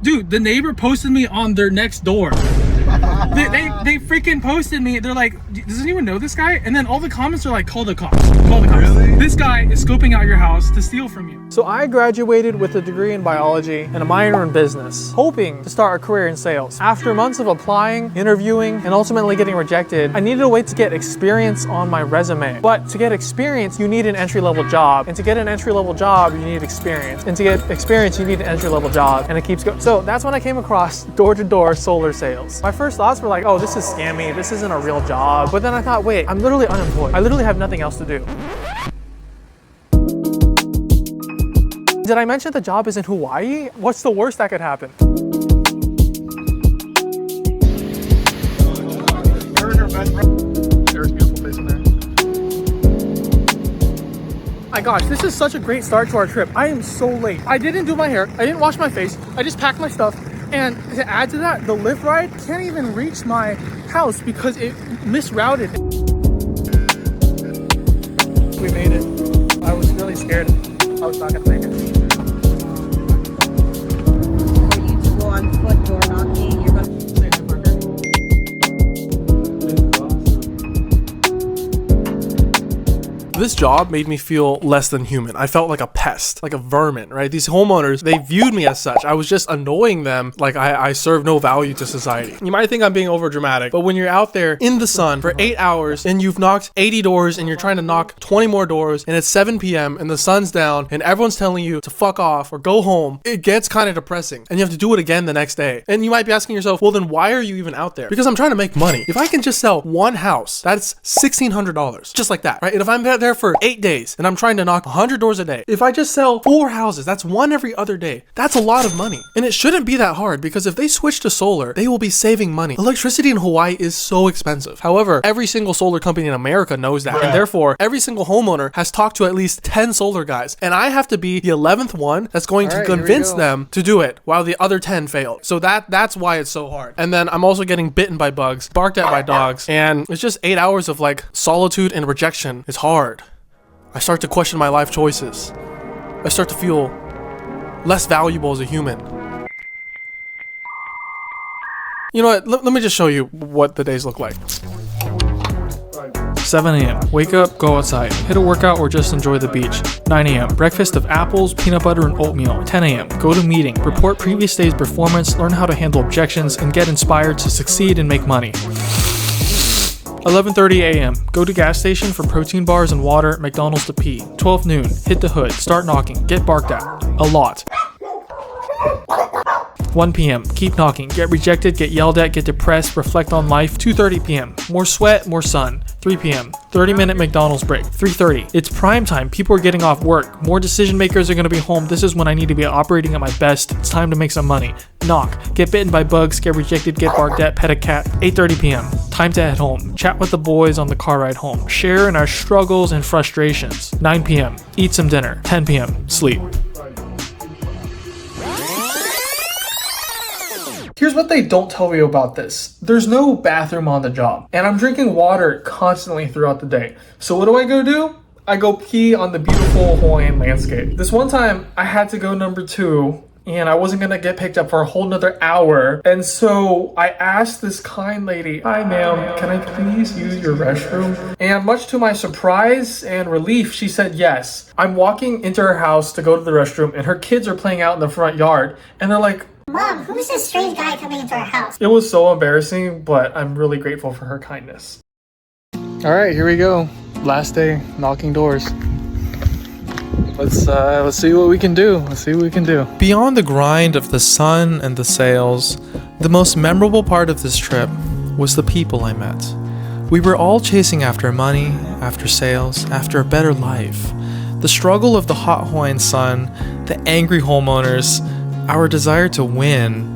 Dude, the neighbor posted me on their Nextdoor. They freaking posted me. They're like, does anyone know this guy? And then all the comments are like, call the cops. Call the cops. Really? This guy is scoping out your house to steal from you. So I graduated with a degree in biology and a minor in business, hoping to start a career in sales. After months of applying, interviewing, and ultimately getting rejected, I needed a way to get experience on my resume. But to get experience, you need an entry-level job. And to get an entry-level job, you need experience. And to get experience, you need an entry-level job. And it keeps going. So that's when I came across door-to-door solar sales. My first thoughts were like, oh, this is scammy. This isn't a real job. But then I thought, wait, I'm literally unemployed. I literally have nothing else to do. Did I mention the job is in Hawaii? What's the worst that could happen? There's a beautiful place in there. My gosh, this is such a great start to our trip. I am so late. I didn't do my hair. I didn't wash my face. I just packed my stuff. And to add to that, the Lyft ride can't even reach my house because it misrouted. We made it. I was really scared I was not gonna make it. For you to go on foot door knocking, you're gonna This job made me feel less than human. I felt like a pest, like a vermin, right? These homeowners, they viewed me as such. I was just annoying them like I serve no value to society. You might think I'm being over dramatic, but when you're out there in the sun for 8 hours and you've knocked 80 doors and you're trying to knock 20 more doors and it's 7 p.m. and the sun's down and everyone's telling you to fuck off or go home, it gets kind of depressing and you have to do it again the next day. And you might be asking yourself, well, then why are you even out there? Because I'm trying to make money. If I can just sell one house, that's $1,600, just like that, right? And if I'm there for 8 days and I'm trying to knock 100 doors a day, if I just sell 4 houses, that's one every other day. That's a lot of money. And it shouldn't be that hard because if they switch to solar, they will be saving money. Electricity in Hawaii is so expensive. However, every single solar company in America knows that. And therefore, every single homeowner has talked to at least 10 solar guys. And I have to be the 11th one that's going to convince them to do it while the other 10 failed. So that's why it's so hard. And then I'm also getting bitten by bugs, barked at by dogs. And it's just 8 hours of like solitude and rejection. It's hard. I start to question my life choices. I start to feel less valuable as a human. You know what? Let me just show you what the days look like. 7 a.m. Wake up, go outside, hit a workout or just enjoy the beach. 9 a.m. Breakfast of apples, peanut butter, and oatmeal. 10 a.m. Go to meeting, report previous day's performance, learn how to handle objections, and get inspired to succeed and make money. 11:30 a.m. Go to gas station for protein bars and water, McDonald's to pee. 12 noon. Hit the hood, start knocking, get barked at. A lot. 1 p.m. Keep knocking, get rejected, get yelled at, get depressed, reflect on life. 2:30 p.m. More sweat, more sun. 3 p.m. 30-minute McDonald's break. 3:30. It's prime time. People are getting off work. More decision makers are going to be home. This is when I need to be operating at my best. It's time to make some money. Knock. Get bitten by bugs, get rejected, get barked at, pet a cat. 8:30 p.m. Time to head home. Chat with the boys on the car ride home. Share in our struggles and frustrations. 9 p.m. Eat some dinner. 10 p.m. Sleep. Here's what they don't tell you about this. There's no bathroom on the job. And I'm drinking water constantly throughout the day. So what do? I go pee on the beautiful Hawaiian landscape. This one time, I had to go number 2 and I wasn't gonna get picked up for a whole nother hour. And so I asked this kind lady, "Hi ma'am, can I please use your restroom?" And much to my surprise and relief, she said yes. I'm walking into her house to go to the restroom and her kids are playing out in the front yard. And they're like, "Mom, who's this strange guy coming into our house?" It was so embarrassing, but I'm really grateful for her kindness. All right, here we go. Last day knocking doors. Let's see what we can do. Beyond the grind of the sun and the sales, the most memorable part of this trip was the people I met. We were all chasing after money, after sales, after a better life. The struggle of the hot Hawaiian sun, the angry homeowners, our desire to win,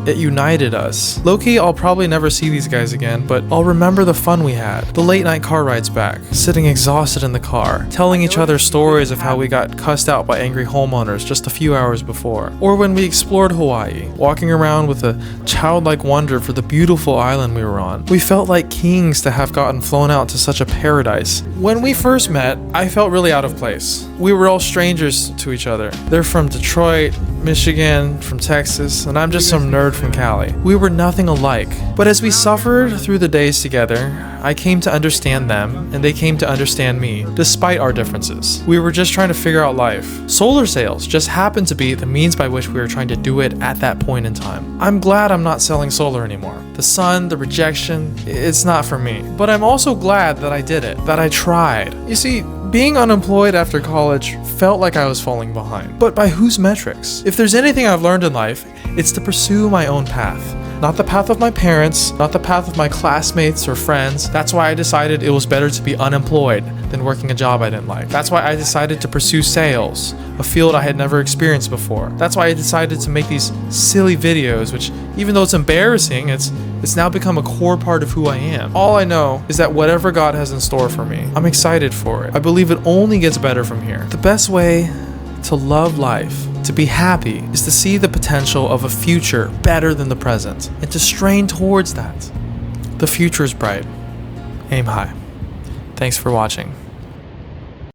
It united us. Low-key, I'll probably never see these guys again, but I'll remember the fun we had. The late night car rides back, sitting exhausted in the car, telling each other stories of how we got cussed out by angry homeowners just a few hours before. Or when we explored Hawaii, walking around with a childlike wonder for the beautiful island we were on. We felt like kings to have gotten flown out to such a paradise. When we first met, I felt really out of place. We were all strangers to each other. They're from Detroit, Michigan, from Texas, and I'm just some nerd from Cali. We were nothing alike. But as we suffered through the days together, I came to understand them, and they came to understand me, despite our differences. We were just trying to figure out life. Solar sales just happened to be the means by which we were trying to do it at that point in time. I'm glad I'm not selling solar anymore. The sun, the rejection, it's not for me. But I'm also glad that I did it, that I tried. You see, being unemployed after college felt like I was falling behind. But by whose metrics? If there's anything I've learned in life, it's to pursue my own path. Not the path of my parents, not the path of my classmates or friends. That's why I decided it was better to be unemployed than working a job I didn't like. That's why I decided to pursue sales, a field I had never experienced before. That's why I decided to make these silly videos, which even though it's embarrassing, it's now become a core part of who I am. All I know is that whatever God has in store for me, I'm excited for it. I believe it only gets better from here. The best way to love life, to be happy, is to see the potential of a future better than the present and to strain towards that. The future is bright. Aim high. Thanks for watching.